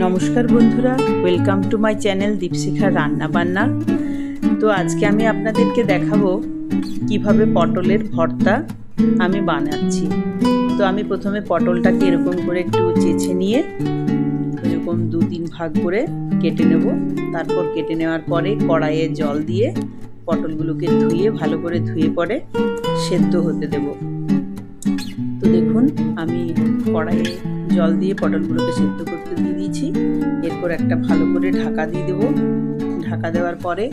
নমস্কার বন্ধুরা, welcome to my channel দীপশিখার রান্না বান্না। তো আজকে আমি আপনাদেরকে দেখাবো কিভাবে পটলের ভর্তা আমি বানাচ্ছি। তো আমি প্রথমে পটলটাকে এরকম করে একটু চেঁচে নিয়ে এরকম 2-3 ভাগ করে কেটে নেব। তারপর কেটে নেওয়ার পরে কড়াইয়ে জল দিয়ে পটলগুলোকে ধুয়ে ভালো করে ধুয়ে পরে সেদ্ধ হতে দেব। তো দেখুন আমি কড়াইয়ে জল দিয়ে পটলগুলোকে সেদ্ধ করতে দিয়ে দিয়েছি। এরপর একটা ভালো করে ঢাকা দিয়ে দেবো। ঢাকা দেওয়ার পরে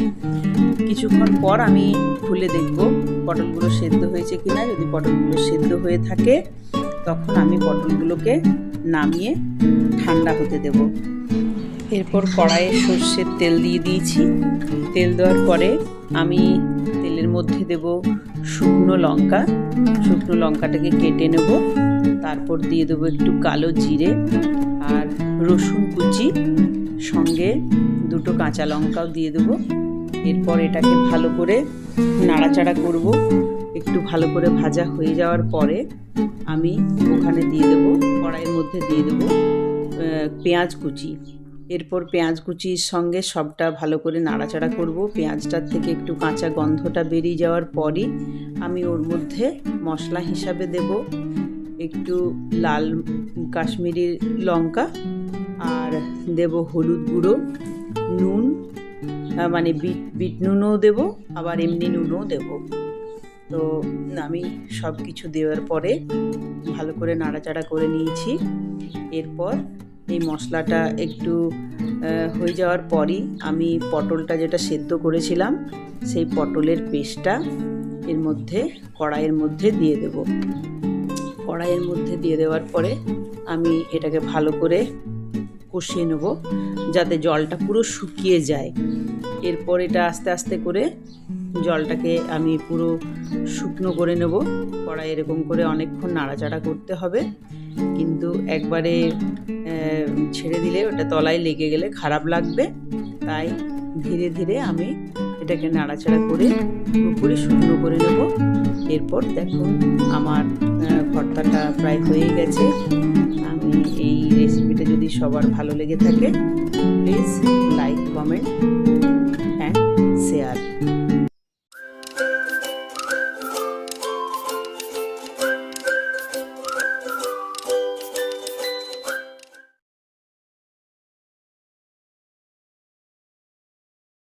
কিছুক্ষণ পর আমি খুলে দেখব পটলগুলো সেদ্ধ হয়েছে কিনা। যদি পটলগুলো সেদ্ধ হয়ে থাকে তখন আমি পটলগুলোকে নামিয়ে ঠান্ডা হতে দেব। এরপর কড়াইয়ে সর্ষের তেল দিয়ে দিয়েছি। তেল দেওয়ার পরে আমি তেলের মধ্যে দেব শুকনো লঙ্কা। শুকনো লঙ্কাটাকে কেটে নেব। তারপর দিয়ে দেবো একটু কালো জিরে আর রসুন কুচি, সঙ্গে 2 কাঁচা লঙ্কাও দিয়ে দেবো। এরপর এটাকে ভালো করে নাড়াচাড়া করব। একটু ভালো করে ভাজা হয়ে যাওয়ার পরে আমি ওখানে দিয়ে দেবো, কড়াইয়ের মধ্যে দিয়ে দেবো পেঁয়াজ কুচি। এরপর পেঁয়াজ কুচির সঙ্গে সবটা ভালো করে নাড়াচাড়া করব। পেঁয়াজটার থেকে একটু কাঁচা গন্ধটা বেরিয়ে যাওয়ার পরই আমি ওর মধ্যে মশলা হিসাবে দেব একটু লাল কাশ্মীরি লঙ্কা, আর দেব হলুদ গুঁড়ো, নুন, মানে বিট নুনও দেব, আবার এমনি নুনও দেব। তো আমি সব কিছু দেওয়ার পরে ভালো করে নাড়াচাড়া করে নিয়েছি। এরপর এই মশলাটা একটু হয়ে যাওয়ার পরই আমি পটলটা যেটা সেদ্ধ করেছিলাম সেই পটলের পেস্টটা এর মধ্যে কড়াইয়ের মধ্যে দিয়ে দেব। কড়াইয়ের মধ্যে দিয়ে দেওয়ার পরে আমি এটাকে ভালো করে কষিয়ে নেব যাতে জলটা পুরো শুকিয়ে যায়। এরপর এটা আস্তে আস্তে করে জলটাকে আমি পুরো শুকনো করে নেব। কড়াই এরকম করে অনেকক্ষণ নাড়াচাড়া করতে হবে, কিন্তু একবারে ছেড়ে দিলে ওটা তলায় লেগে গেলে খারাপ লাগবে। তাই ধীরে ধীরে আমি এটাকে নাড়াচাড়া করে পুরোপুরি শুকনো করে নেব। এরপর দেখুন আমার ভর্তাটা প্রায় হয়ে গেছে। আমি এই রেসিপিটা যদি সবার ভালো লেগে থাকে please like, comment and share.